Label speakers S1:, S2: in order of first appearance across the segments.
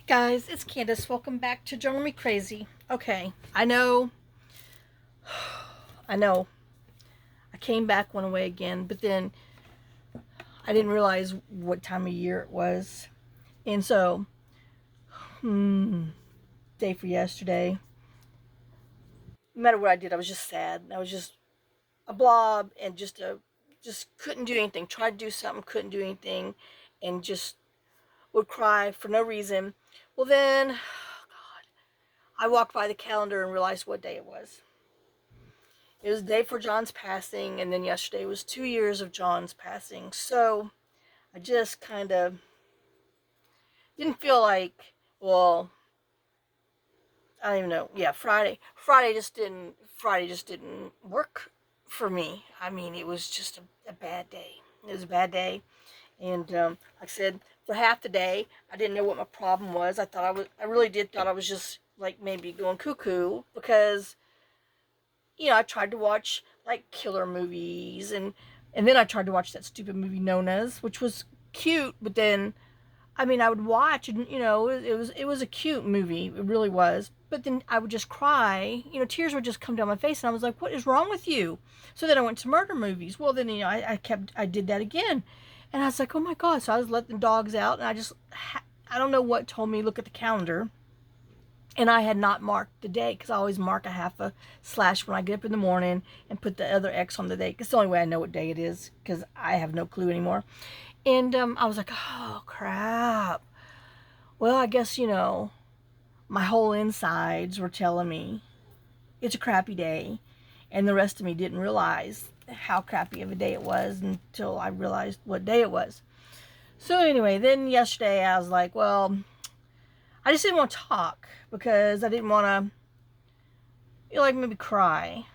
S1: Guys, it's Candace. Welcome back to Journal Me Crazy. Okay, I know, I came back one way again, but then I didn't realize what time of year it was. And so, day for yesterday, no matter what I did, I was just sad. I was just a blob and just couldn't do anything. Tried to do something, couldn't do anything, and just would cry for no reason. Well, then, I walked by the calendar and realized what day it was. It was the day for John's passing, and then yesterday was 2 years of John's passing. So I just kind of didn't feel like, well, I don't even know. Yeah, Friday just didn't work for me. I mean, it was just a bad day. It was a bad day, and like I said, for half the day, I didn't know what my problem was. I really did thought I was just like maybe going cuckoo because I tried to watch like killer movies and then I tried to watch that stupid movie Nona's, which was cute, but then I mean I would watch and it was a cute movie. It really was. But then I would just cry. Tears would just come down my face and I was like, "What is wrong with you?" So then I went to murder movies. Well, then I did that again. And I was like, "Oh my god." So I was letting the dogs out and I don't know what told me look at the calendar. And I had not marked the day because I always mark a half a slash when I get up in the morning and put the other X on the day. It's the only way I know what day it is because I have no clue anymore. And I was like, oh, crap. Well, I guess, my whole insides were telling me it's a crappy day. And the rest of me didn't realize how crappy of a day it was until I realized what day it was. So anyway, then yesterday I was like, well, I just didn't want to talk because I didn't want to, like maybe cry.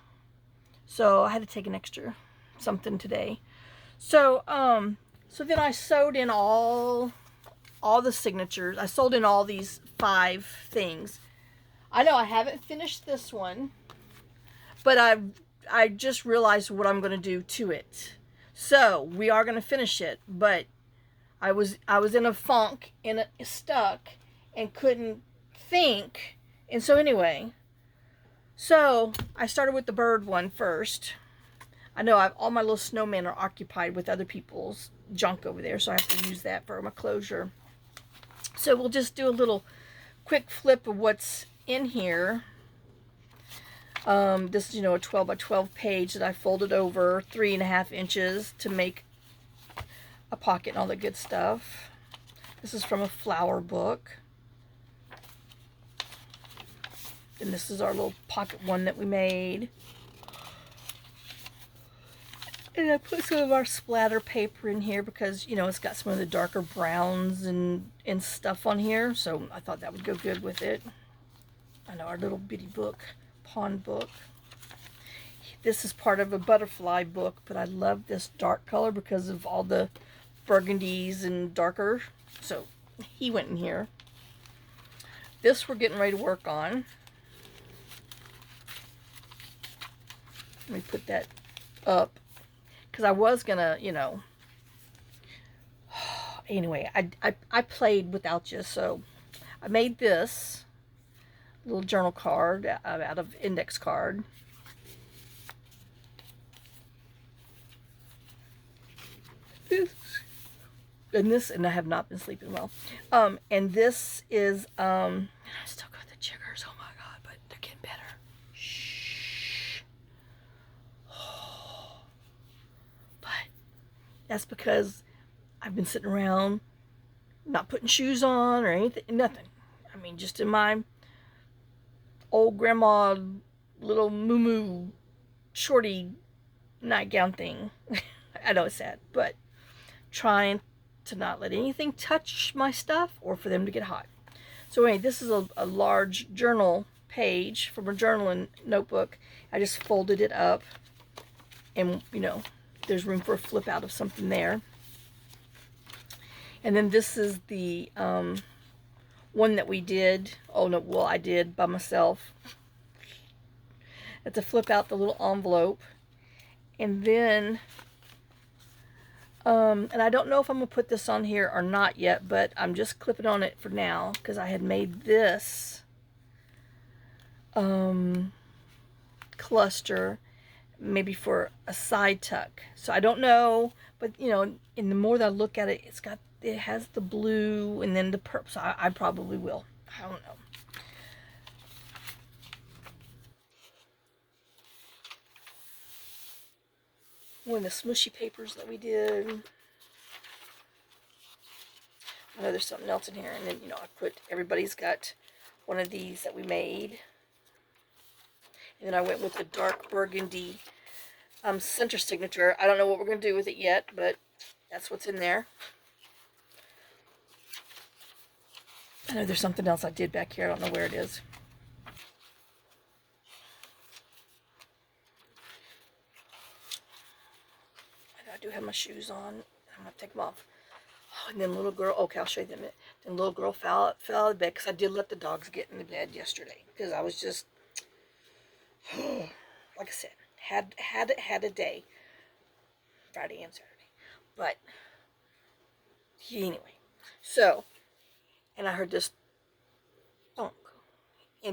S1: So I had to take an extra something today. So then I sewed in all the signatures. I sewed in all these 5 things. I know I haven't finished this one, but I just realized what I'm going to do to it. So we are going to finish it, but I was in a funk and stuck and couldn't think. And so anyway, so I started with the bird one first. I know all my little snowmen are occupied with other people's junk over there, so I have to use that for my closure. So we'll just do a little quick flip of what's in here. This is, a 12 by 12 page that I folded over 3.5 inches to make a pocket and all the good stuff. This is from a flower book. And this is our little pocket one that we made. And I put some of our splatter paper in here because, it's got some of the darker browns and stuff on here. So I thought that would go good with it. I know, our little bitty book, pawn book. This is part of a butterfly book, but I love this dark color because of all the burgundies and darker. So he went in here. This we're getting ready to work on. Let me put that up because I was gonna, anyway, I played without you, so I made this little journal card out of index card. And I have not been sleeping well. And this is I still got the jiggers. Oh my god, but they're getting better. That's because I've been sitting around not putting shoes on or anything, nothing. I mean, just in my old grandma little moo shorty nightgown thing. I know it's sad, but trying to not let anything touch my stuff or for them to get hot. So anyway, this is a large journal page from a journaling notebook. I just folded it up and, there's room for a flip out of something there. And then this is the one that we did. Oh no, well I did by myself. It's a flip out the little envelope. And then And I don't know if I'm going to put this on here or not yet, but I'm just clipping on it for now because I had made this cluster maybe for a side tuck. So I don't know, but you know, in the more that I look at it, it has the blue and then the purple. So I probably will. I don't know. One of the smushy papers that we did. I know there's something else in here, and then you know everybody's got one of these that we made, and then I went with the dark burgundy center signature. I don't know what we're gonna do with it yet, but that's what's in there. I know there's something else I did back here. I don't know where it is. I do have my shoes on. I'm gonna take them off. Oh, and then little girl. Okay, I'll show you them. Then little girl fell out of bed because I did let the dogs get in the bed yesterday because I was just, like I said, had a day, Friday and Saturday. But anyway, so, and I heard this thunk,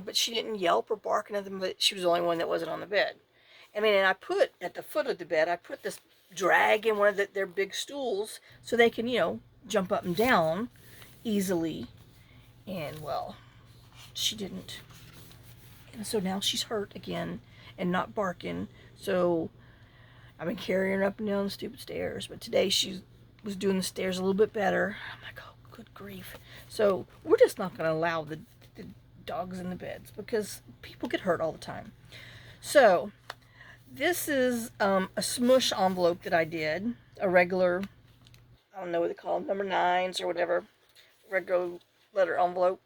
S1: but she didn't yelp or bark or nothing. But she was the only one that wasn't on the bed. I mean, and I put at the foot of the bed, I put this drag in one of their big stools so they can, you know, jump up and down easily. And well, she didn't. And so now she's hurt again and not barking. So I've been carrying her up and down the stupid stairs. But today she was doing the stairs a little bit better. I'm like, oh, good grief. So we're just not going to allow the dogs in the beds because people get hurt all the time. So this is a smush envelope that I did, a regular, I don't know what they call them, number 9s or whatever, regular letter envelope.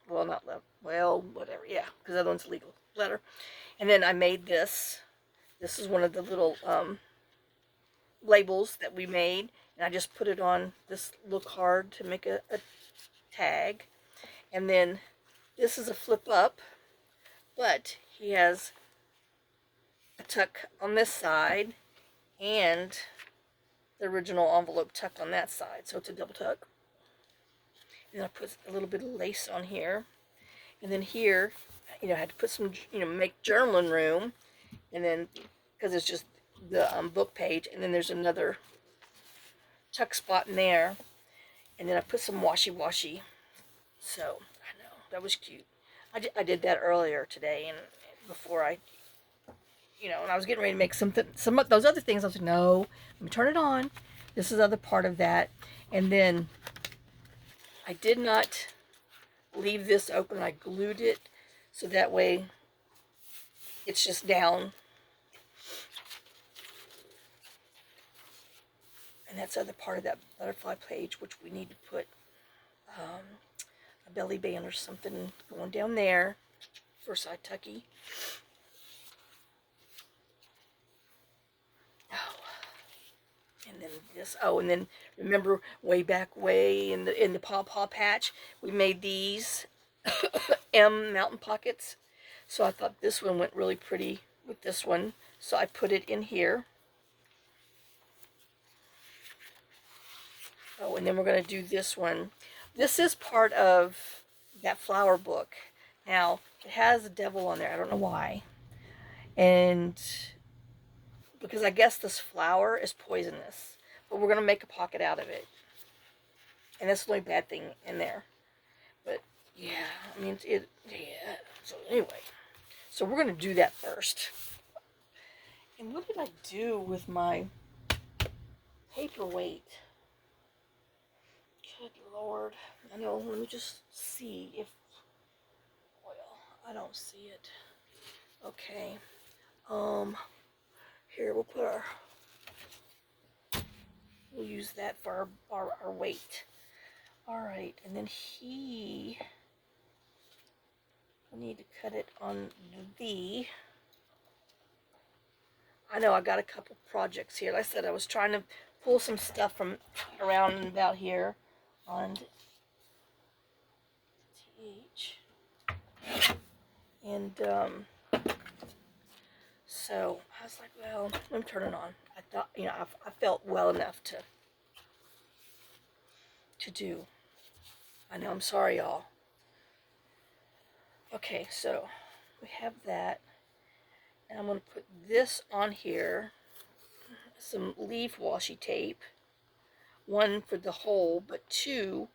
S1: Well, not letter, well, whatever, yeah, because the other one's legal letter. And then I made this. This is one of the little labels that we made, and I just put it on this little card to make a tag. And then this is a flip up, but he has a tuck on this side and the original envelope tuck on that side, so it's a double tuck. And I put a little bit of lace on here, and then here, you know, I had to put some, you know, make journaling room, and then because it's just the book page, and then there's another tuck spot in there, and then I put some washi. So I know that was cute. I did that earlier today, and before I, you know, and I was getting ready to make some of those other things. I was like, no, let me turn it on. This is the other part of that. And then I did not leave this open. I glued it so that way it's just down. And that's the other part of that butterfly page, which we need to put a belly band or something going down there for side tucky. And then this, oh, and then remember way back in the paw patch, we made these M mountain pockets. So I thought this one went really pretty with this one. So I put it in here. Oh, and then we're going to do this one. This is part of that flower book. Now, it has a devil on there. I don't know why. And because I guess this flower is poisonous. But we're going to make a pocket out of it. And that's the only bad thing in there. But, yeah, I mean, yeah. So, anyway. So, we're going to do that first. And what did I do with my paperweight? Good Lord. I know, let me just see if, well, I don't see it. Okay. Here, we'll use that for our weight. Alright, and then we need to cut it on the, I know I got a couple projects here. Like I said, I was trying to pull some stuff from around and about here on TH. And, so I was like, well, let me turn it on. I thought, you know, I felt well enough to to do. I know, I'm sorry, y'all. Okay, so we have that. And I'm going to put this on here. Some leaf washi tape. One for the hole, but two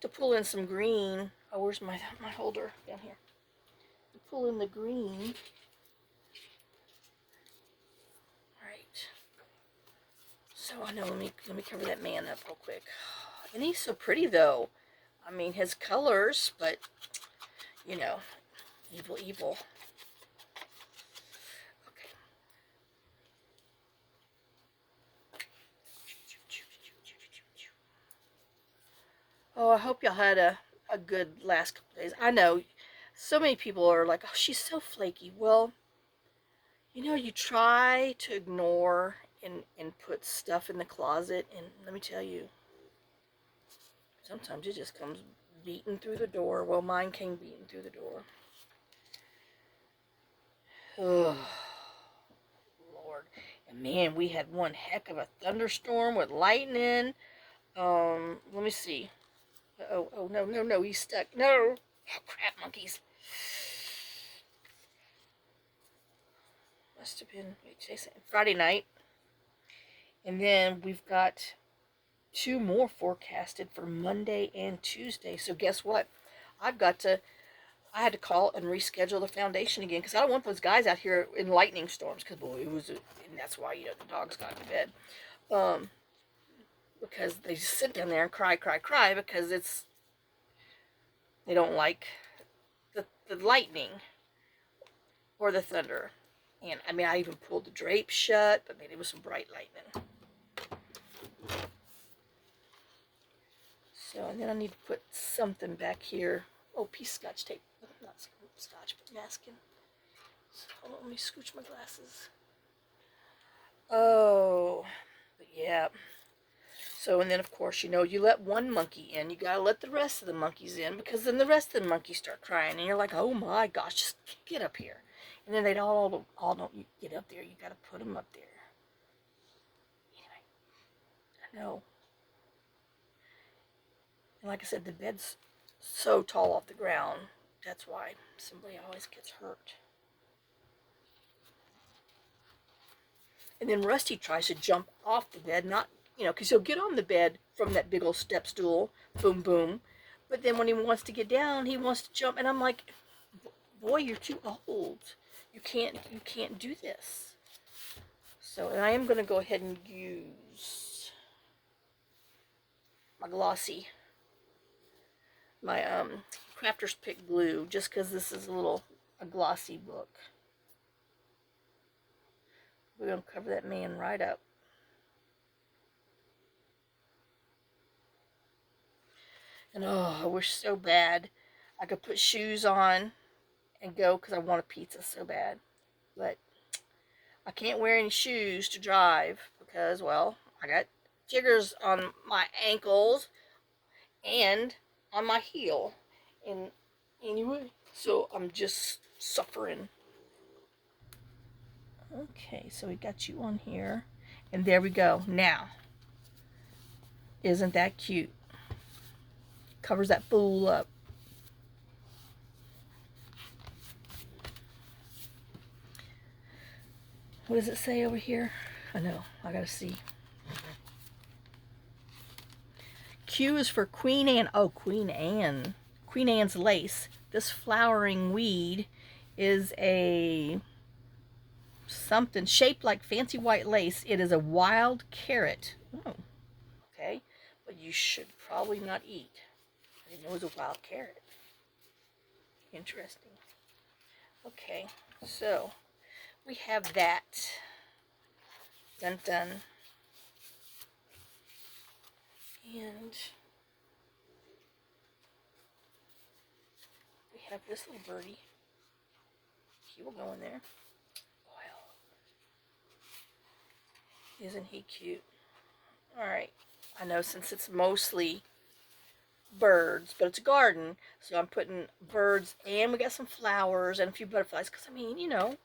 S1: to pull in some green. Oh, where's my holder? Down here. To pull in the green. Right. So I know, let me cover that man up real quick. And he's so pretty though. I mean, his colors, but you know, evil, evil. Okay. Oh, I hope y'all had a good last couple days. I know so many people are like, oh, she's so flaky. Well, you know, you try to ignore and put stuff in the closet, and let me tell you, sometimes it just comes beating through the door. Well, mine came beating through the door. Oh, Lord. And man, we had one heck of a thunderstorm with lightning. Let me see. Oh, no, he's stuck. No. Oh, crap, monkeys. Must have been, wait, Friday night. And then we've got 2 more forecasted for Monday and Tuesday. So guess what? I had to call and reschedule the foundation again because I don't want those guys out here in lightning storms. Because boy, and that's why, you know, the dogs got to bed. Because they just sit down there and cry because they don't like the lightning or the thunder. And I mean, I even pulled the drapes shut, but I mean, it was some bright lightning. So, and then I need to put something back here. Oh, piece of scotch tape. Not scotch, but masking. So, hold on, let me scooch my glasses. Oh, but yeah. So, and then of course, you know, you let one monkey in, you gotta let the rest of the monkeys in, because then the rest of the monkeys start crying, and you're like, oh my gosh, just get up here. And then they all don't you get up there, you gotta put them up there. Anyway, I know. And like I said, the bed's so tall off the ground, that's why somebody always gets hurt. And then Rusty tries to jump off the bed, not, you know, because he'll get on the bed from that big old step stool, boom, boom. But then when he wants to get down, he wants to jump, and I'm like, boy, you're too old. You can't do this. So, and I am going to go ahead and use my glossy, my Crafter's Pick glue, just because this is a glossy book. We're going to cover that man right up. And oh, I wish so bad I could put shoes on and go because I want a pizza so bad. But I can't wear any shoes to drive because, well, I got jiggers on my ankles and on my heel. And anyway, so I'm just suffering. Okay, so we got you on here. And there we go. Now, isn't that cute? Covers that fool up. What does it say over here? I know, I gotta see. Q is for Queen Anne. Oh, Queen Anne. Queen Anne's lace. This flowering weed is a something shaped like fancy white lace. It is a wild carrot. Oh, okay. But you should probably not eat. I didn't know it was a wild carrot. Interesting. Okay, so we have that. Dun dun. And we have this little birdie. He will go in there. Wow. Isn't he cute? Alright. I know since it's mostly birds, but it's a garden, so I'm putting birds, and we got some flowers and a few butterflies, because I mean, you know,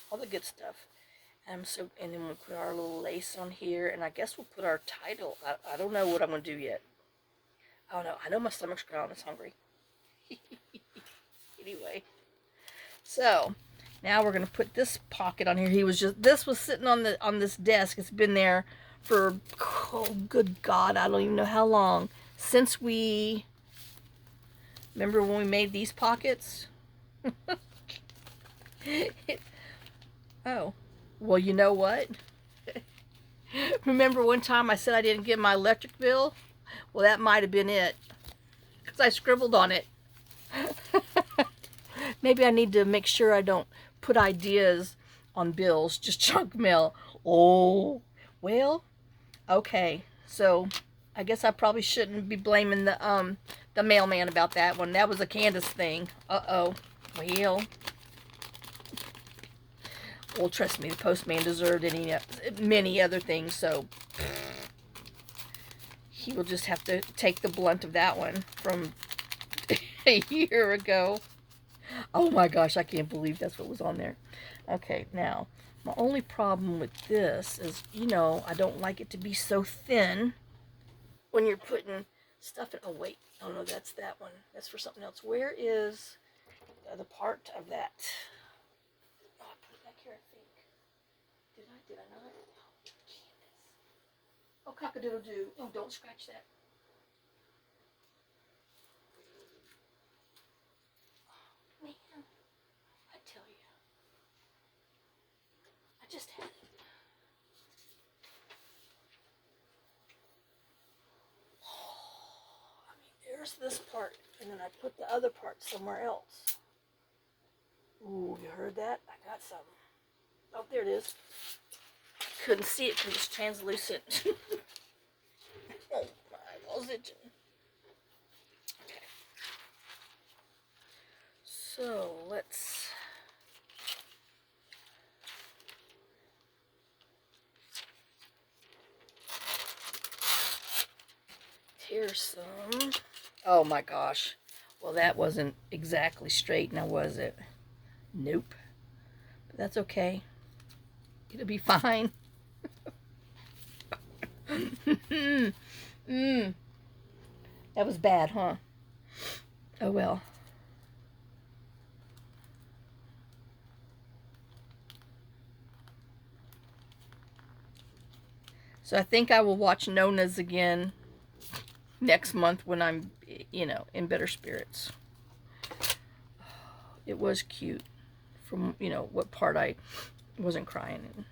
S1: all the good stuff. And then we'll put our little lace on here, and I guess we'll put our title. I don't know what I'm gonna do yet. I don't know. I know my stomach's growling. It's hungry. Anyway, so now we're gonna put this pocket on here. This was sitting on this desk. It's been there for, oh good God, I don't even know how long. Since we, remember when we made these pockets? Oh, well, you know what? Remember one time I said I didn't get my electric bill? Well, that might have been it, because I scribbled on it. Maybe I need to make sure I don't put ideas on bills, just junk mail. Oh, well, okay. So I guess I probably shouldn't be blaming the mailman about that one. That was a Candace thing. Uh-oh. Well, trust me, the postman deserved many other things, so he will just have to take the blunt of that one from a year ago. Oh my gosh, I can't believe that's what was on there. Okay, now, my only problem with this is, I don't like it to be so thin when you're putting stuff in. Oh, wait. Oh, no, that's that one. That's for something else. Where is the other part of that? Oh, I put it back here, I think. Did I not? Oh, cock-a-doodle-doo. Oh, don't scratch that. Oh, man. I tell you. I just had it. There's this part, and then I put the other part somewhere else. Ooh, you heard that? I got something. Oh, there it is. Couldn't see it because it's translucent. Oh, my eyeball's itching. Okay. So, let's... tear some. Oh my gosh. Well, that wasn't exactly straight, now was it? Nope. But that's okay. It'll be fine. That was bad, huh? Oh well. So I think I will watch Nona's again next month when I'm, in better spirits. It was cute from, what part I wasn't crying in.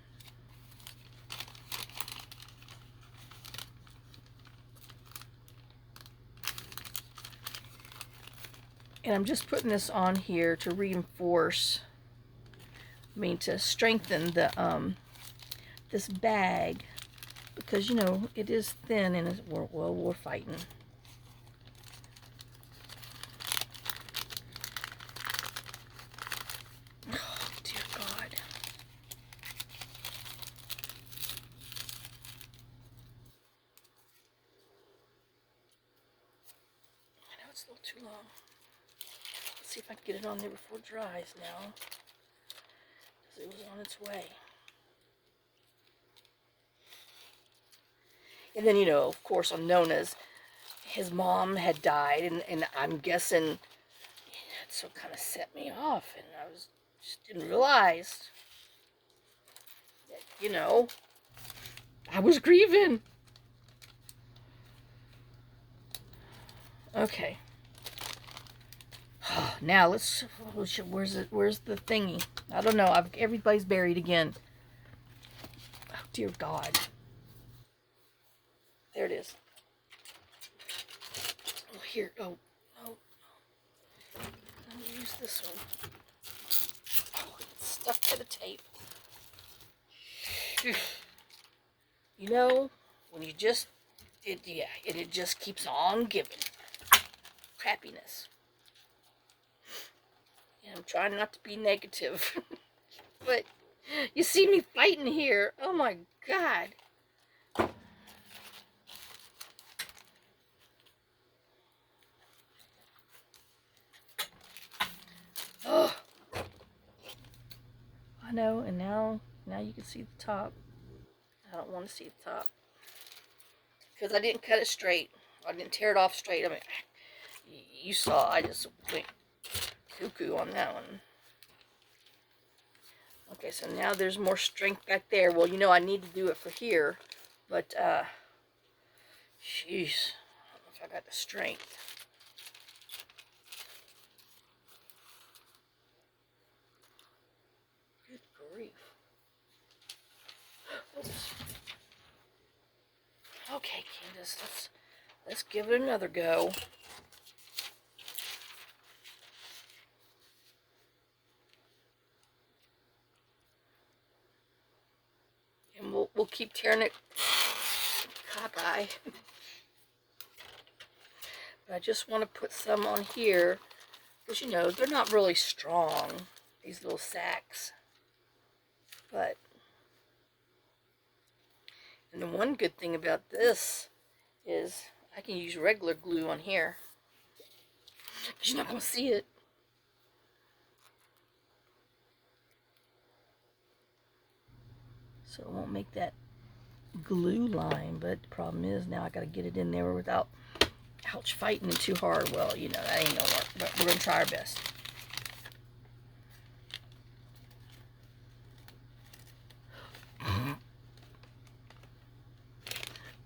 S1: And I'm just putting this on here to reinforce, to strengthen the this bag, because it is thin and we're fighting. Oh dear God. I know it's a little too long. Let's see if I can get it on there before it dries now, because it was on its way. And then, of course, on Nona's, his mom had died, and I'm guessing it so kind of set me off, and I just didn't realize that, I was grieving. Okay. Now let's. Where's the thingy? I don't know. Everybody's buried again. Oh dear God. There it is. Oh here. Oh no. Let me use this one. Oh, it's stuck to the tape. When you just it just keeps on giving. Crappiness. And I'm trying not to be negative. But you see me fighting here. Oh my God. Oh. I know, and now now you can see the top. I don't want to see the top because I didn't cut it straight. I didn't tear it off straight. I mean, you saw I just went cuckoo on that one. Okay, so now there's more strength back there. Well, you know I need to do it for here, but jeez, I don't know if I got the strength. Good grief. Oops. Okay, Candace, let's give it another go. And we'll keep tearing it cockeye. But I just want to put some on here because you know they're not really strong, these little sacks. But and the one good thing about this is I can use regular glue on here. You're not gonna see it. So it won't make that glue line, but the problem is now I gotta get it in there without fighting it too hard. Well, you know, that ain't gonna work, but we're gonna try our best.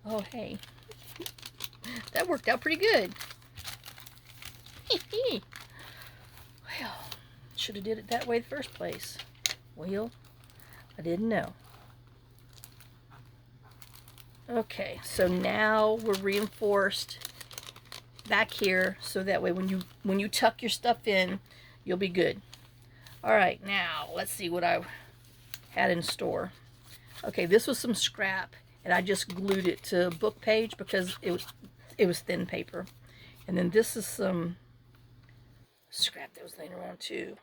S1: Oh, hey. That worked out pretty good. Well, should have did it that way the first place. Well, I didn't know. Okay, so now we're reinforced back here so that way when you tuck your stuff in, you'll be good. All right, now let's see what I had in store. Okay, this was some scrap and I just glued it to a book page because it was thin paper. And then this is some scrap that was laying around too.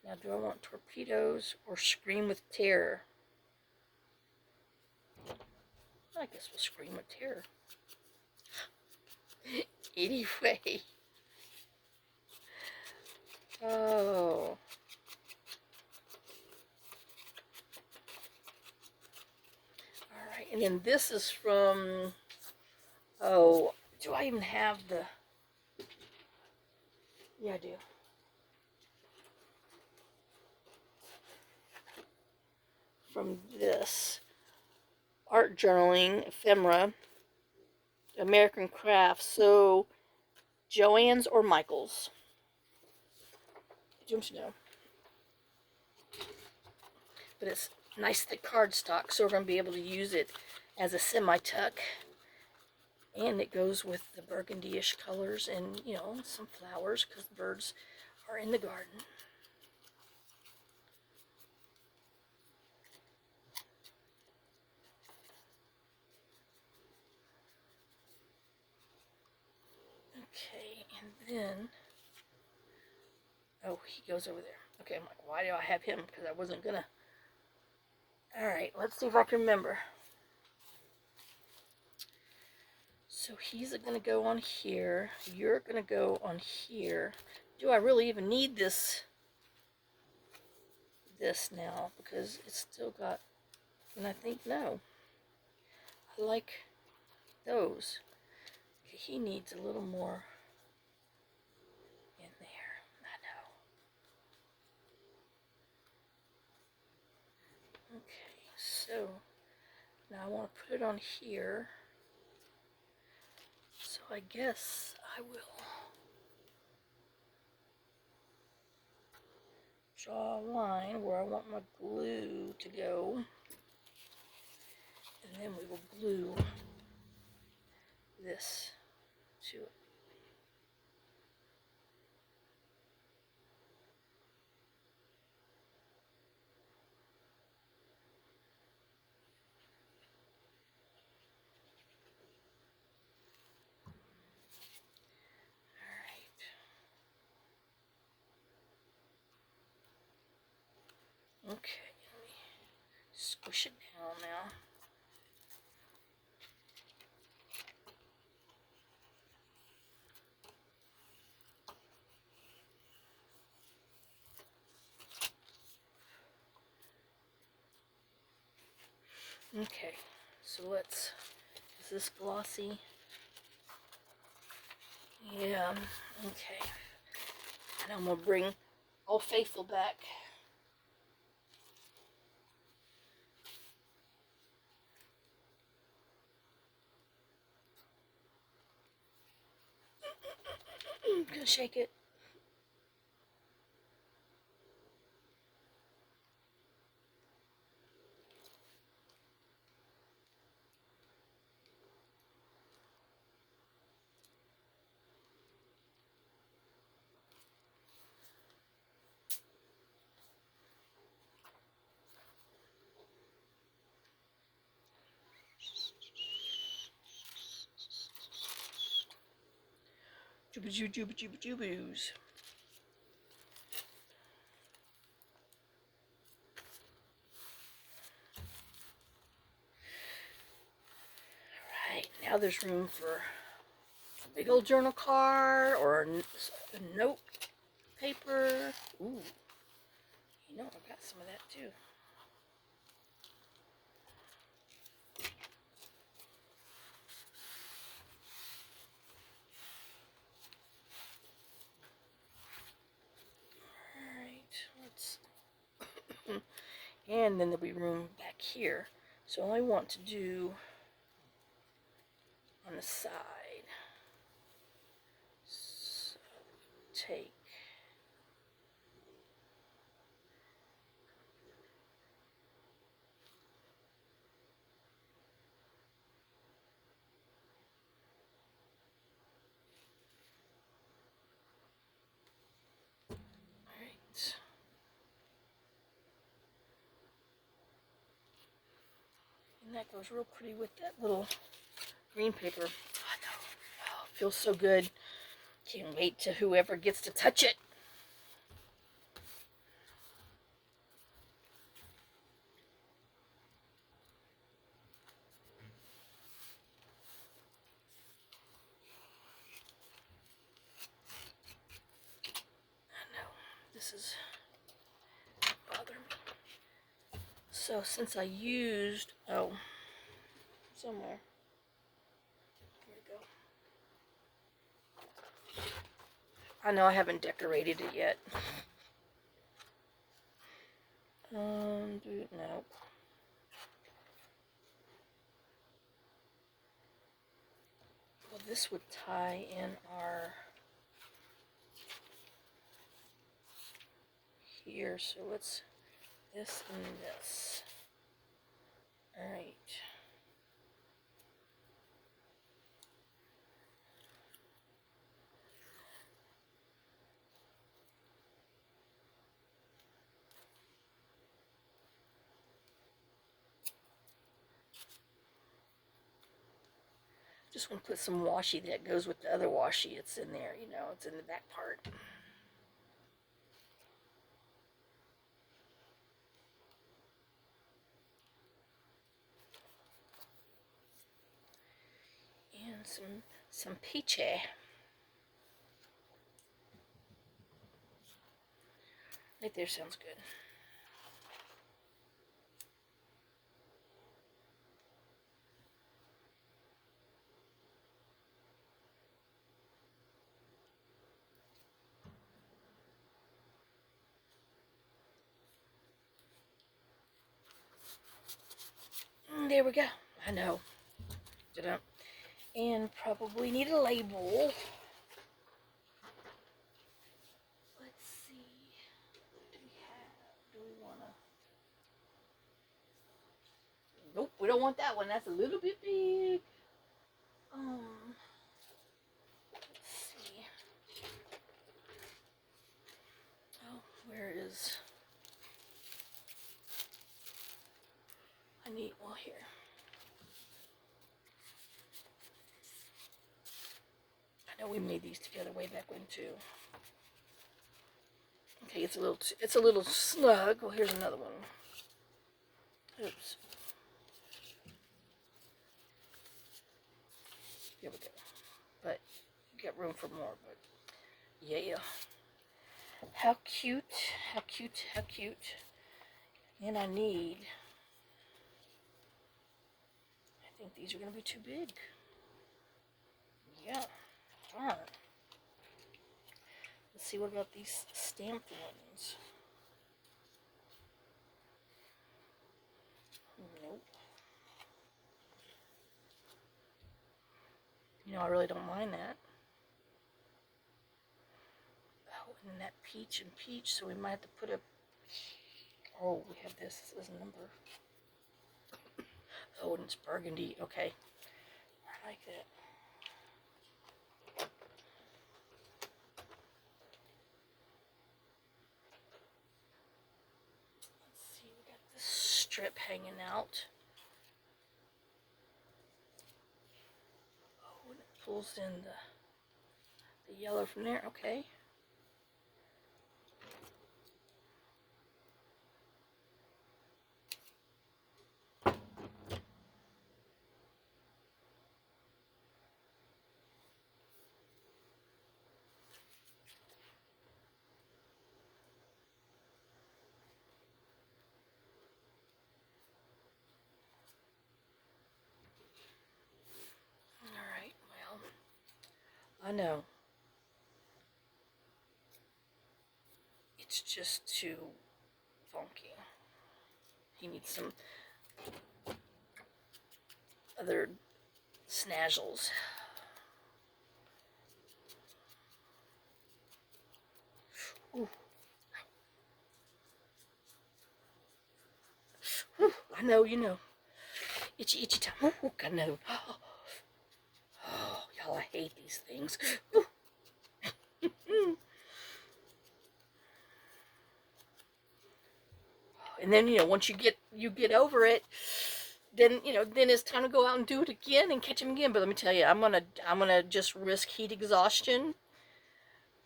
S1: Now, do I want torpedoes or scream with terror? I guess we'll scream with terror. Anyway. Oh. Alright, and then this is from, oh, do I even have the, yeah I do. From this art journaling ephemera, American Crafts. So Joann's or Michael's. Don't you know? But it's nice thick cardstock, so we're going to be able to use it as a semi-tuck. And it goes with the burgundy-ish colors and, you know, some flowers because the birds are in the garden. Okay, and then, oh, he goes over there. Okay, I'm like, why do I have him? Because I wasn't gonna. Alright, let's see if I can remember. So he's gonna go on here. You're gonna go on here. Do I really even need this now? Because it's still got, and I think no. I like those. Okay, he needs a little more in there. I know. Okay, so now I want to put it on here. So I guess I will draw a line where I want my glue to go. And then we will glue this to it. Okay, let me squish it down now. Okay, so let's, is this glossy? Yeah, okay. And I'm gonna bring Old Faithful back. Gonna shake it. Jubba-jubba-jubba-jubba-jubboos. Right, now there's room for a big old journal card or a note paper. Ooh, you know, I've got some of that too. Alright, let's. And then there'll be room back here. So all I want to do on the side, so take right. And that goes real pretty with that little green paper. I know. Oh, it feels so good. Can't wait to whoever gets to touch it. I know. This is bothering me. So since I used, oh, somewhere. Here we go. I know I haven't decorated it yet. No. Well, this would tie in our here, so let's this and this. All right. Just want to put some washi that goes with the other washi. It's in there, you know, it's in the back part. And some peachy. Right there sounds good. There we go. I know. Ta-da. And probably need a label. Let's see. What do we have? Do we want to? Nope, we don't want that one. That's a little bit big. Let's see. Oh, where is? I need, well, here. I know we made these together way back when too. Okay, it's a little snug. Well, here's another one. Oops. Here we go. But you got room for more. But yeah. How cute! How cute! How cute! And I need think these are going to be too big. Yeah, darn. Let's see, what about these stamped ones? Nope. You know, I really don't mind that. Oh, and that peach and peach, so we might have to put a... Oh, we have this as a number. Oh, and it's burgundy. Okay. I like that. Let's see, we got this strip hanging out. Oh, and it pulls in the yellow from there. Okay. Alright, well, I know. It's just too funky. He needs some other snazzles. Ooh. Ooh, I know, you know. Itchy, itchy time. Ooh, I know. Oh, y'all, I hate these things. And then, you know, once you get over it, then, you know, then it's time to go out and do it again and catch them again. But let me tell you, I'm gonna just risk heat exhaustion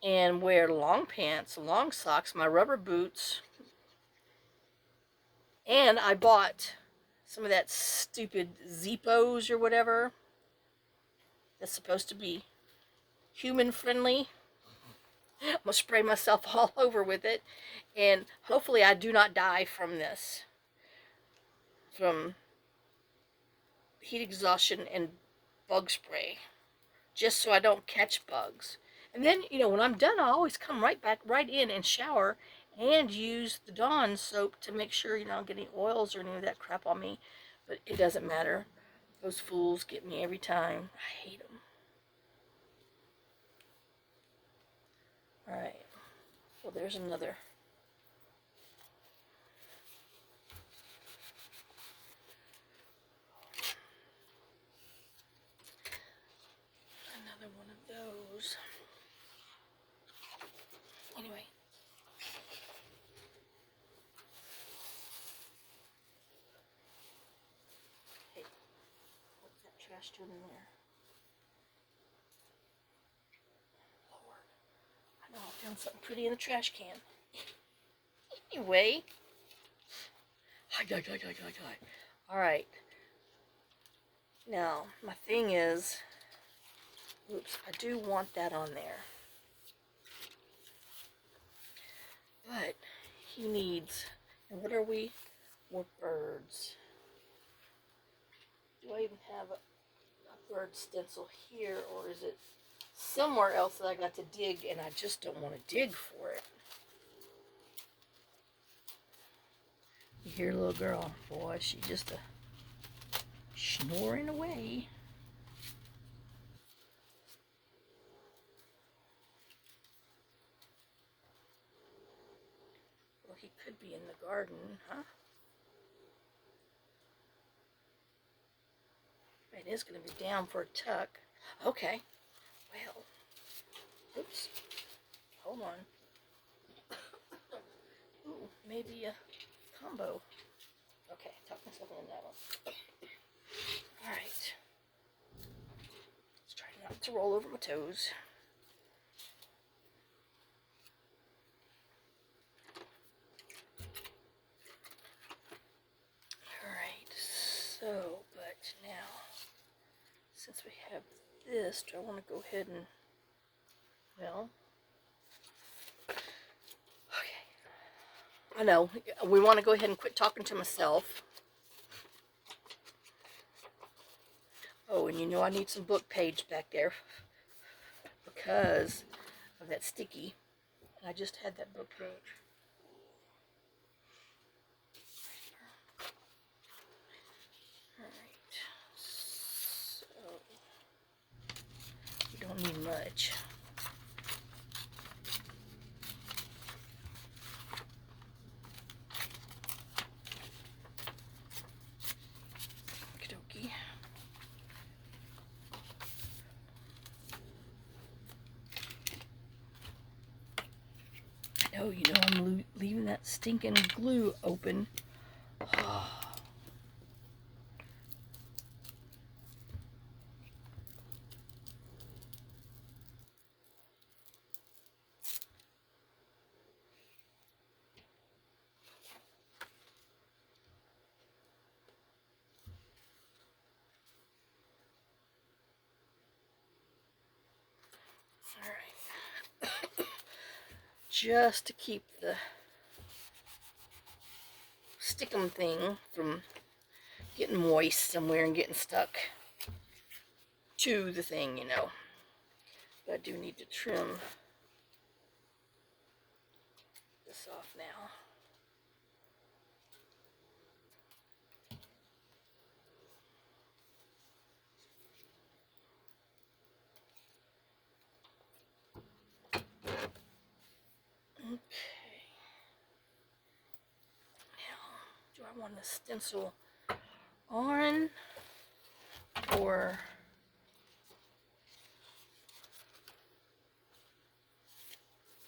S1: and wear long pants, long socks, my rubber boots, and I bought some of that stupid Zippos or whatever that's supposed to be human friendly. I'm gonna spray myself all over with it, and hopefully I do not die from this, from heat exhaustion and bug spray, just so I don't catch bugs. And then, you know, when I'm done, I always come right in and shower and use the Dawn soap to make sure, you know, I don't get any oils or any of that crap on me. But it doesn't matter. Those fools get me every time. I hate them. Alright. Well, there's another. Another one of those. Anyway. Hey, what's that trash doing in there? Lord. I know I found something pretty in the trash can. Anyway. Alright. Now, my thing is, oops, I do want that on there. But he needs, and what are we? More birds. Do I even have a bird stencil here, or is it somewhere else that I got to dig and I just don't want to dig for it? You hear little girl, boy, she just snoring away. Well, he could be in the garden, huh? It is going to be down for a tuck. Okay. Well, oops. Hold on. Ooh, maybe a combo. Okay, tuck myself in that one. Alright. Let's try not to roll over my toes. Alright, so, but now, since we have this, do I want to go ahead and, well, okay. I know, we want to go ahead and quit talking to myself. Oh, and you know I need some book page back there because of that sticky. And I just had that book page. Alright, so we don't need much. Okie dokie. Oh, you know I'm leaving that stinking glue open. Oh. Alright. Just to keep the stickum thing from getting moist somewhere and getting stuck to the thing, you know. But I do need to trim this off now. Okay. Now, do I want to stencil on or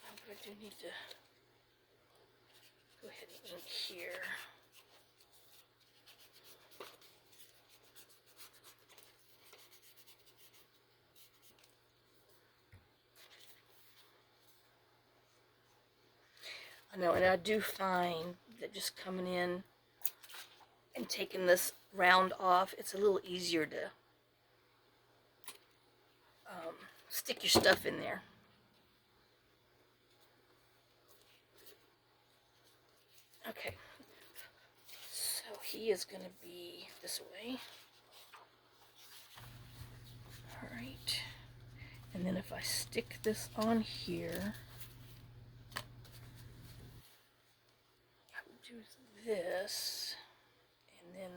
S1: I do need to go ahead and ink here. I know, and I do find that just coming in and taking this round off, it's a little easier to stick your stuff in there. Okay, so he is going to be this way. Alright, and then if I stick this on here, I would do this, and then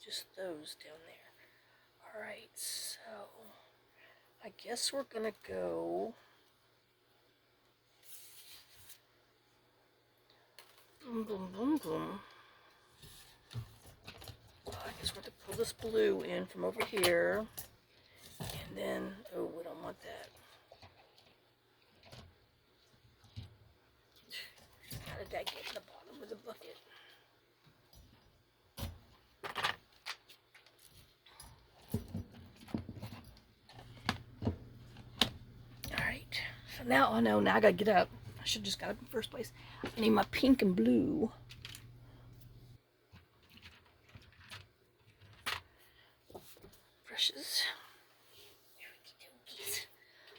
S1: just those down there. Alright, so I guess we're going to go boom, boom, boom, boom. I guess we're going to pull this blue in from over here. And then, oh, we don't want that. How did that get in the bottom of the bucket? Alright, so now, oh no, now I gotta get up. I should have just got up in the first place. I need my pink and blue. Brushes.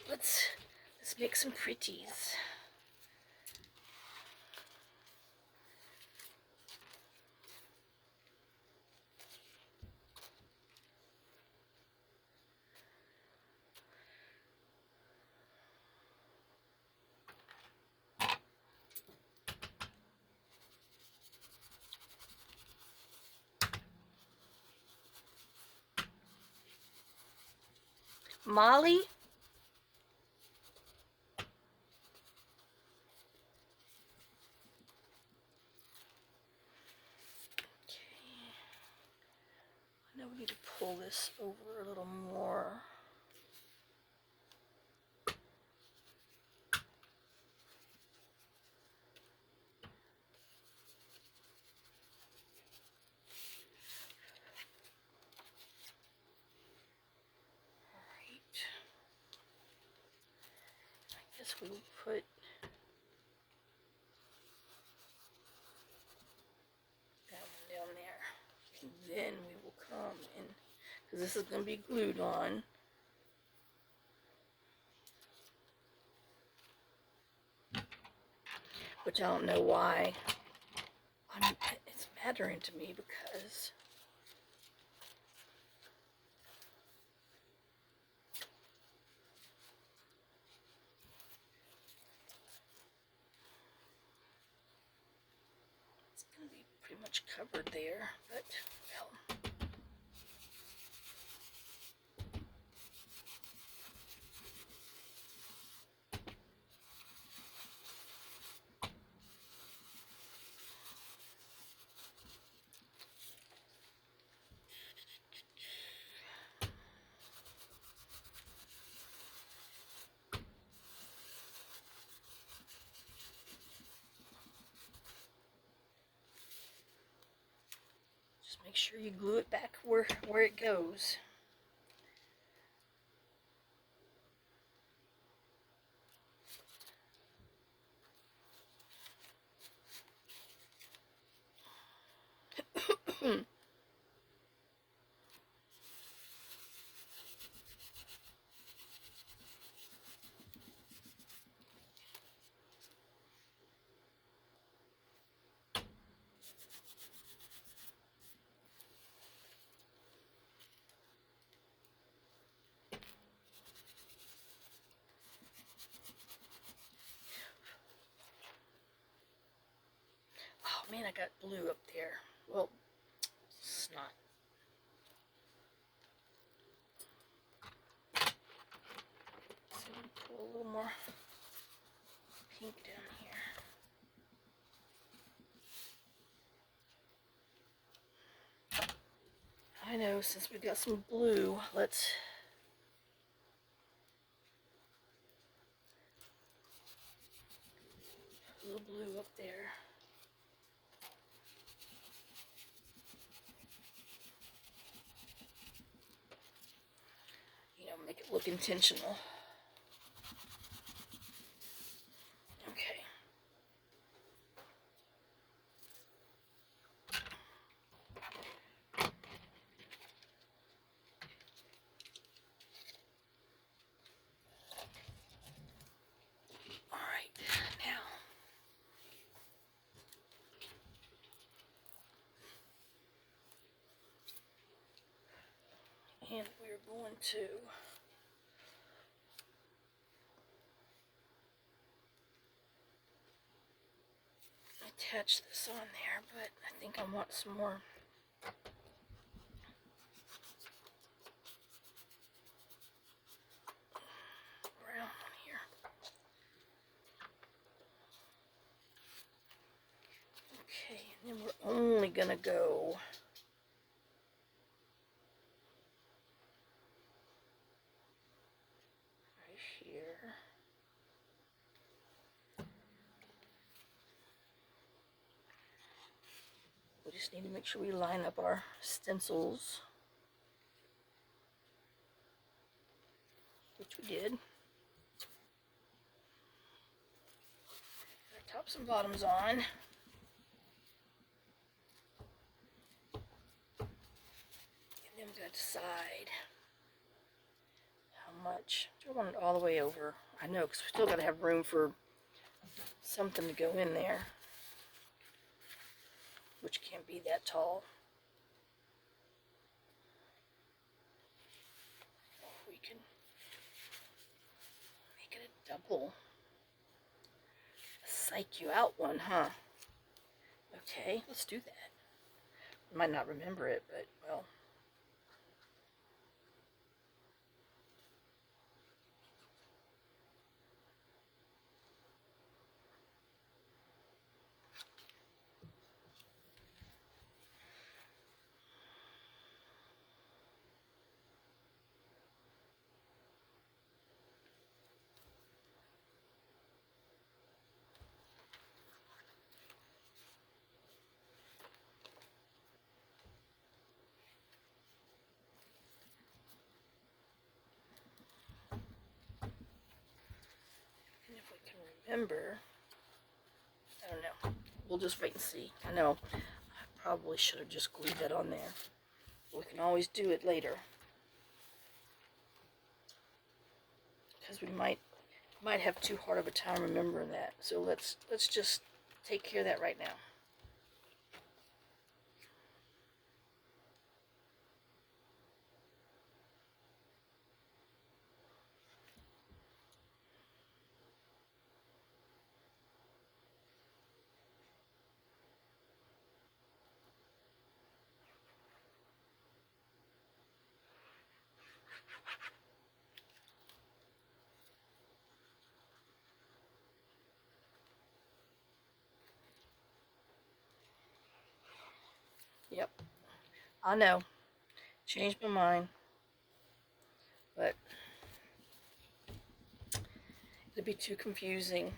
S1: Let's make some pretties. Molly? Now we need to pull this over a little more. Alright. I guess we will put that one down there. And then we will come in, because this is going to be glued on. Which I don't know why it's mattering to me, because pretty much covered there, but well. Just make sure you glue it back where it goes. Oh man, I got blue up there. Well, snot. So pull a little more pink down here. I know, since we got some blue, let's put a little blue up there. You know, make it look intentional. Okay. All right, now and we're going to attach this on there, but I think I want some more brown on here. Okay, and then we're only gonna go right here. We just need to make sure we line up our stencils, which we did. Our tops and bottoms on. And then we got to decide how much. Do I want it all the way over? I know, because we still got to have room for something to go in there, which can't be that tall. We can make it a double. A psych you out one, huh? Okay, let's do that. I might not remember it, but well. Remember, I don't know. We'll just wait and see. I know I probably should have just glued that on there. We can always do it later, because we might have too hard of a time remembering that. So let's just take care of that right now. Yep. I know. Changed my mind. But it'd be too confusing.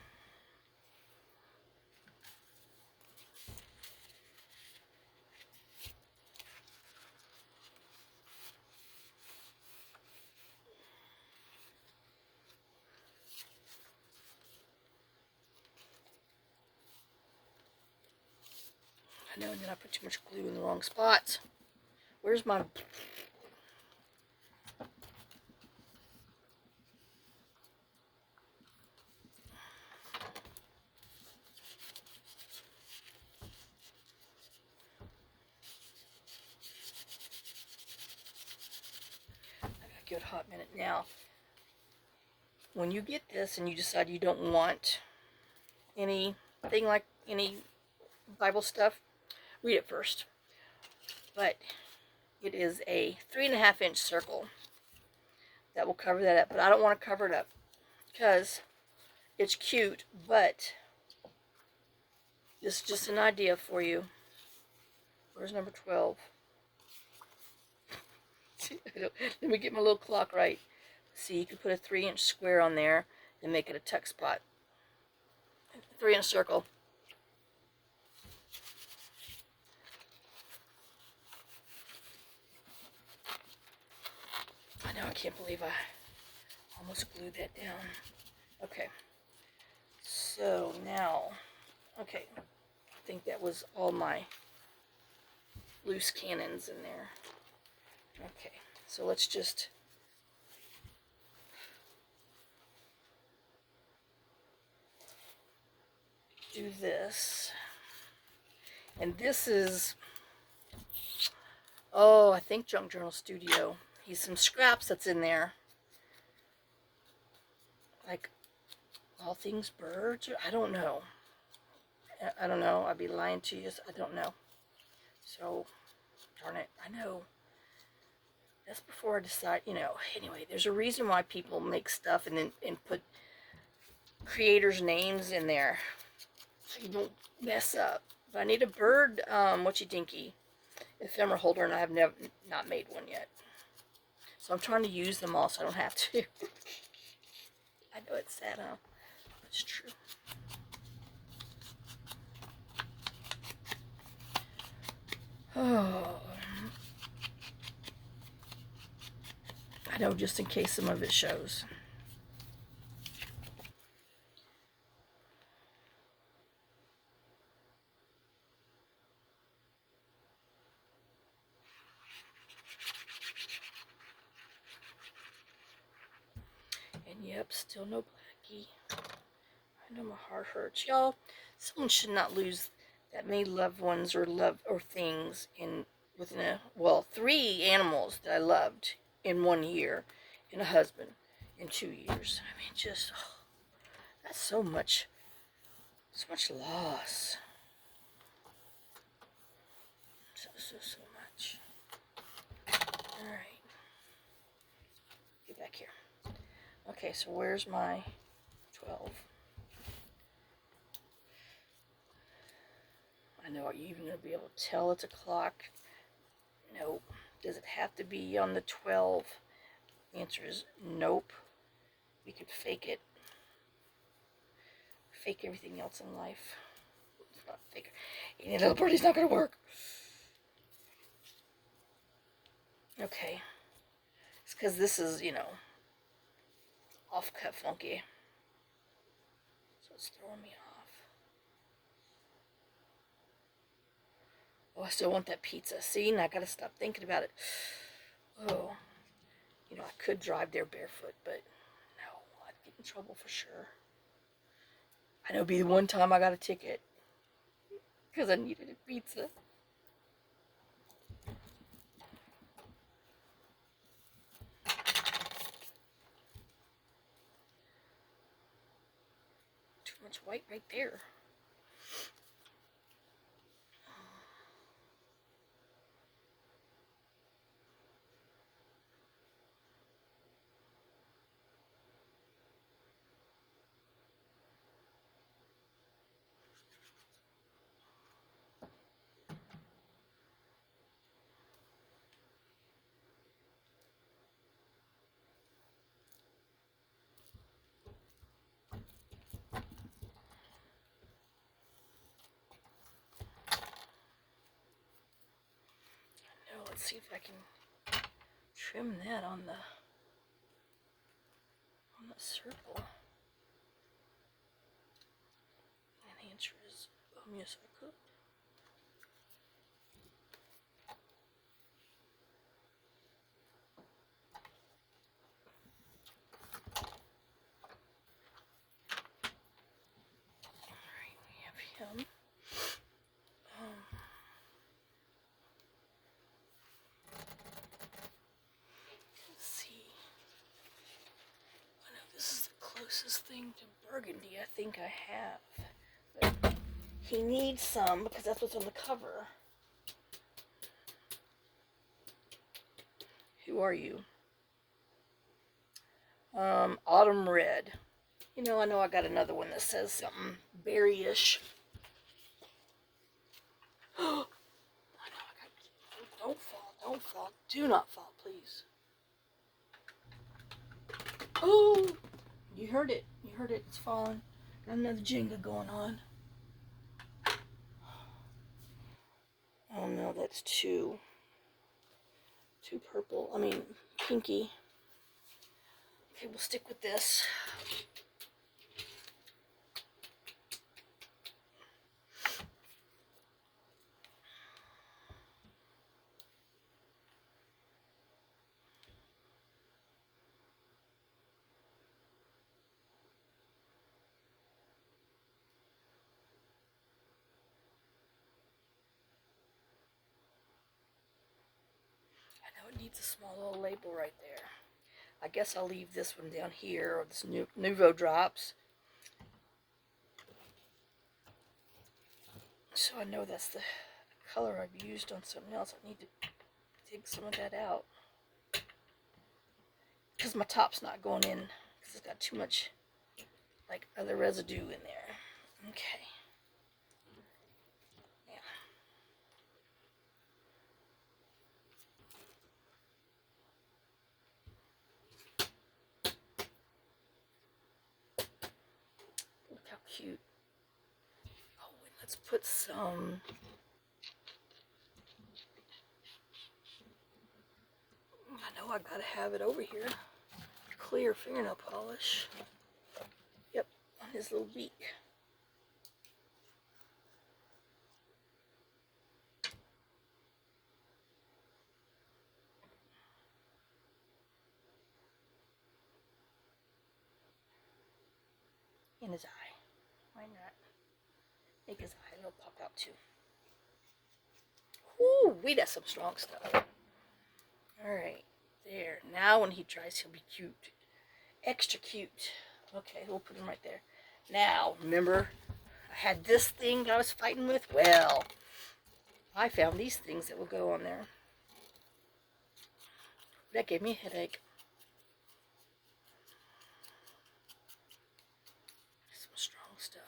S1: I know, and then I put too much glue in the wrong spots. Where's my... I gotta give it a hot minute now. When you get this and you decide you don't want anything like any Bible stuff, read it first. But it is a 3.5-inch circle that will cover that up. But I don't want to cover it up because it's cute, but this is just an idea for you. Where's number 12? Let me get my little clock right. See, you can put a 3-inch square on there and make it a tuck spot. 3-inch circle. I know, I can't believe I almost glued that down. Okay. So now, okay, I think that was all my loose cannons in there. Okay, so let's just do this. And this is, oh, I think Junk Journal Studio. He's some scraps that's in there. Like all things birds, or I don't know. I don't know. I'd be lying to you. I don't know. So, darn it. I know. That's before I decide, you know. Anyway, there's a reason why people make stuff and then put creators' names in there so you don't mess up. But I need a bird, whatchy-dinky ephemera holder, and I have not made one yet. So I'm trying to use them all so I don't have to. I know it's sad, huh? It's true. Oh. I know, just in case some of it shows. And yep, still no blackie. I know my heart hurts. Y'all, someone should not lose that many loved ones or things within a, well, 3 animals that I loved in 1 year, and a husband in 2 years. I mean, just, oh, that's so much loss. So much. Alright. Get back here. Okay, so where's my 12? I know, are you even going to be able to tell it's a clock? Nope. Does it have to be on the 12? The answer is nope. We could fake it. Fake everything else in life. It's not fake. Any little birdie's not going to work. Okay. It's because this is, you know, off-cut funky. So it's throwing me off. Oh, I still want that pizza. See, now I got to stop thinking about it. Oh. You know, I could drive there barefoot, but no, I'd get in trouble for sure. I know it'd be the one time I got a ticket because I needed a pizza. Too much white right there. Let's see if I can trim that on the circle. And the answer is, yes, I could. Alright, we have him. Let's see. I know this is the closest thing to burgundy I think I have. But he needs some because that's what's on the cover. Who are you? Autumn red. You know, I know I got another one that says something berryish. I know I got. Don't fall, don't fall. Do not fall, please. Oh, you heard it. You heard it. It's falling. Got another Jenga going on. Oh no, that's too purple. I mean, pinky. Okay, we'll stick with this. I know it needs a small little label right there. I guess I'll leave this one down here, or this Nouveau Drops. So I know that's the color I've used on something else. I need to dig some of that out. Because my top's not going in, because it's got too much, like, other residue in there. Okay. Yeah. Look how cute. Oh, and let's put some... I know I gotta have it over here. Clear fingernail polish. Yep, on his little beak. In his eye. Why not? Make his eye a little pop out too. Ooh, we got some strong stuff. Alright, there. Now when he tries, he'll be cute. Extra cute. Okay, we'll put him right there. Now, remember, I had this thing I was fighting with? Well, I found these things that will go on there. That gave me a headache. Some strong stuff.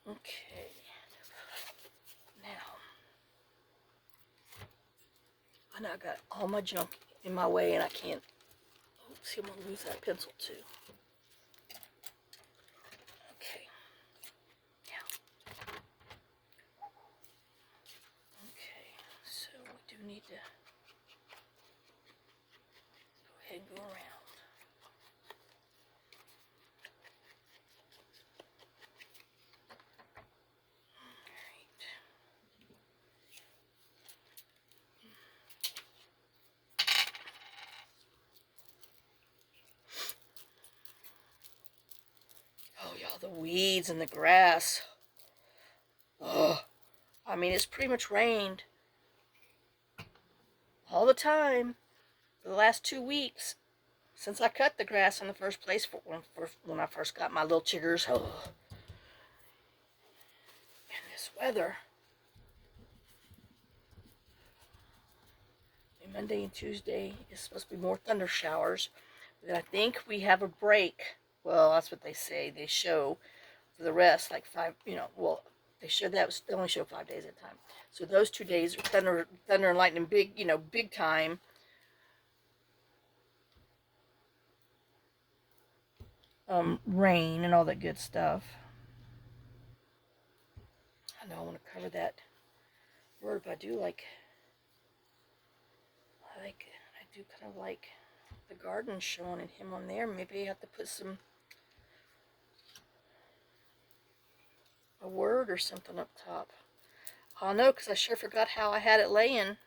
S1: Okay. Now, I know I got all my junk in my way and I can't. Oh, see, I'm going to lose that pencil too. Okay. Now. Okay, so we do need to go ahead and go around. Oh, y'all, the weeds and the grass. Oh, I mean, it's pretty much rained all the time for the last 2 weeks since I cut the grass in the first place when I first got my little chiggers. Oh. And this weather. And Monday and Tuesday is supposed to be more thunder showers. But then I think we have a break. Well, that's what they say. They show for the rest, like 5, well, They show that they only show 5 days at a time. So those 2 days are thunder and lightning, big, you know, big time. Rain and all that good stuff. I know I want to cover that word, but I do I do kind of like the garden showing and him on there. Maybe I have to put a word or something up top. Oh no, because I sure forgot how I had it laying.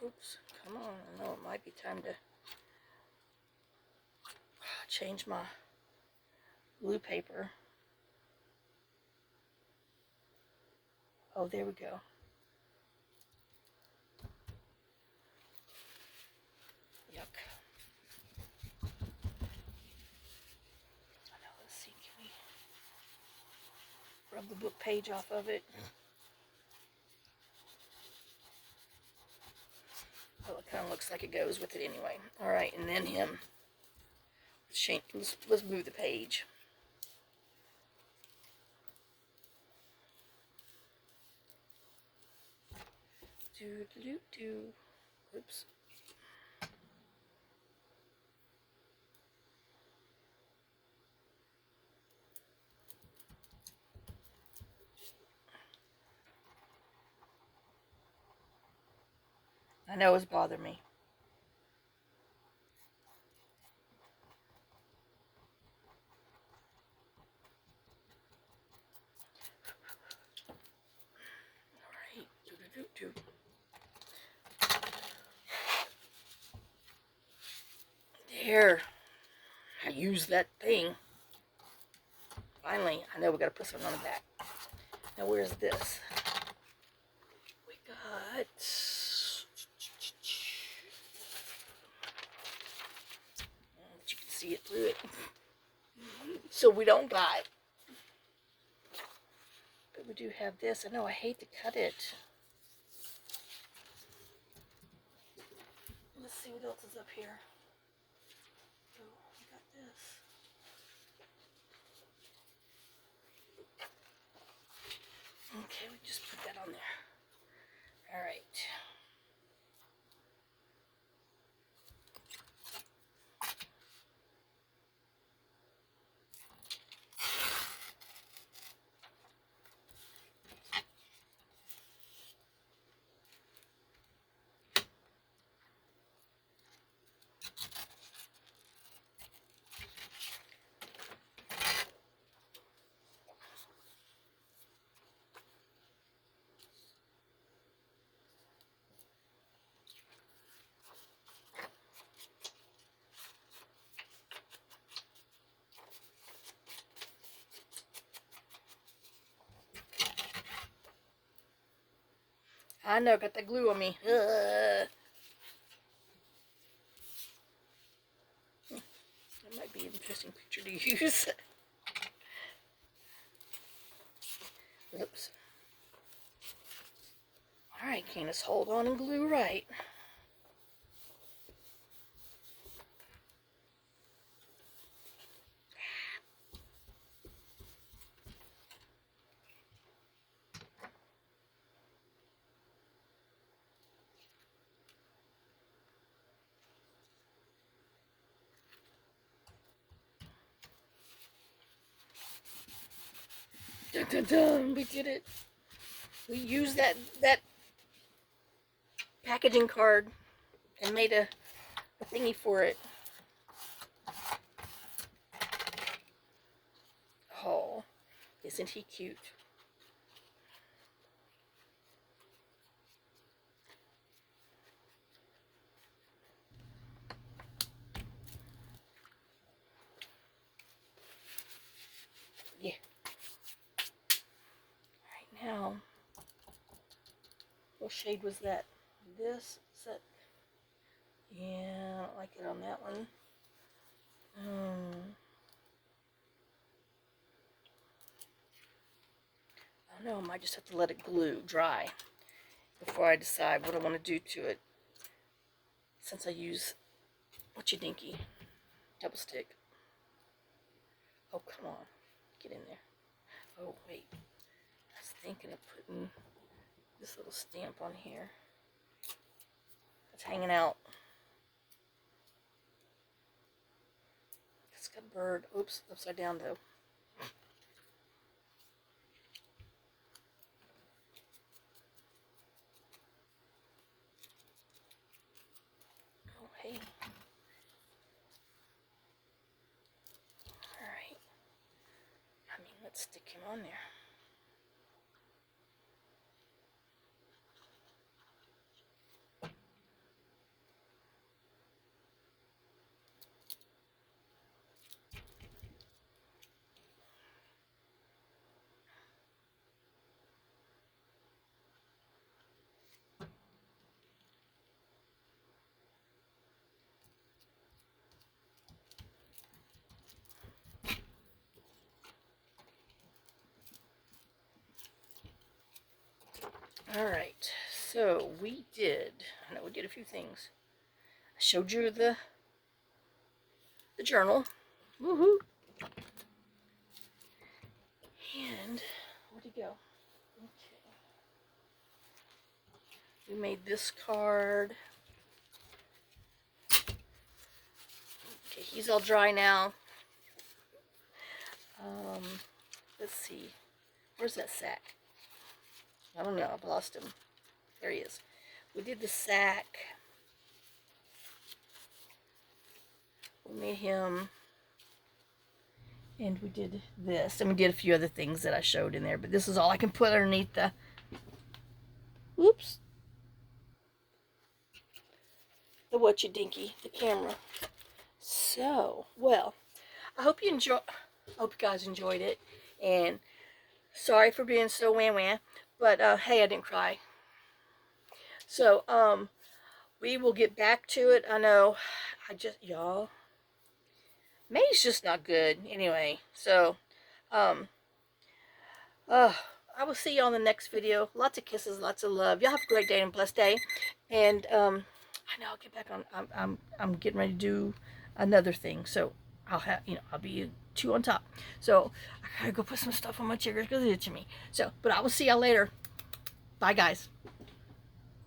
S1: Oops, come on. I know it might be time to change my glue paper. Oh, there we go. Yuck. I know, let's see, can we rub the book page off of it? Well, it kind of looks like it goes with it anyway. All right, and then him. Let's move the page. Do. Oops. I know it's bothering me. Do. There. I used that thing. Finally, I know we got to put something on the back. Now, where's this? We got... You can see it through it. So we don't buy. But we do have this. I know I hate to cut it. Let's see what else is up here. Oh, we got this. Okay, we just put that on there. All right. I know, got the glue on me. That might be an interesting picture to use. Oops. Alright, Candace, hold on and glue right. Dun, dun, dun, we did it. We used that packaging card and made a thingy for it. Oh, isn't he cute? Yeah. Right now, what shade was that? This? Is that? Yeah, I don't like it on that one. I don't know, I might just have to let it dry before I decide what I want to do to it. Since I use What's your dinky? Double stick. Oh, come on. Get in there. Oh, wait. I was thinking of putting this little stamp on here. It's hanging out. It's got a bird. Oops, upside down though. Oh, hey. Alright. I mean, let's stick him on there. Alright, so we did a few things. I showed you the journal. Woohoo! And where'd he go? Okay. We made this card. Okay, he's all dry now. Let's see. Where's that sack? I don't know. I've lost him. There he is. We did the sack. We made him. And we did this. And we did a few other things that I showed in there. But this is all I can put underneath the... Whoops. The Whatcha Dinky. The camera. So, well, I hope you guys enjoyed it. And sorry for being so wah-wah. But, hey, I didn't cry. So, we will get back to it. I know, y'all, May's just not good. Anyway, so, I will see you on the next video. Lots of kisses, lots of love. Y'all have a great day and blessed day. And, I know I'll get back on, I'm getting ready to do another thing. So, I'll be 2 on top. So, I gotta go put some stuff on my chair because it's itching me. So, but I will see y'all later. Bye, guys.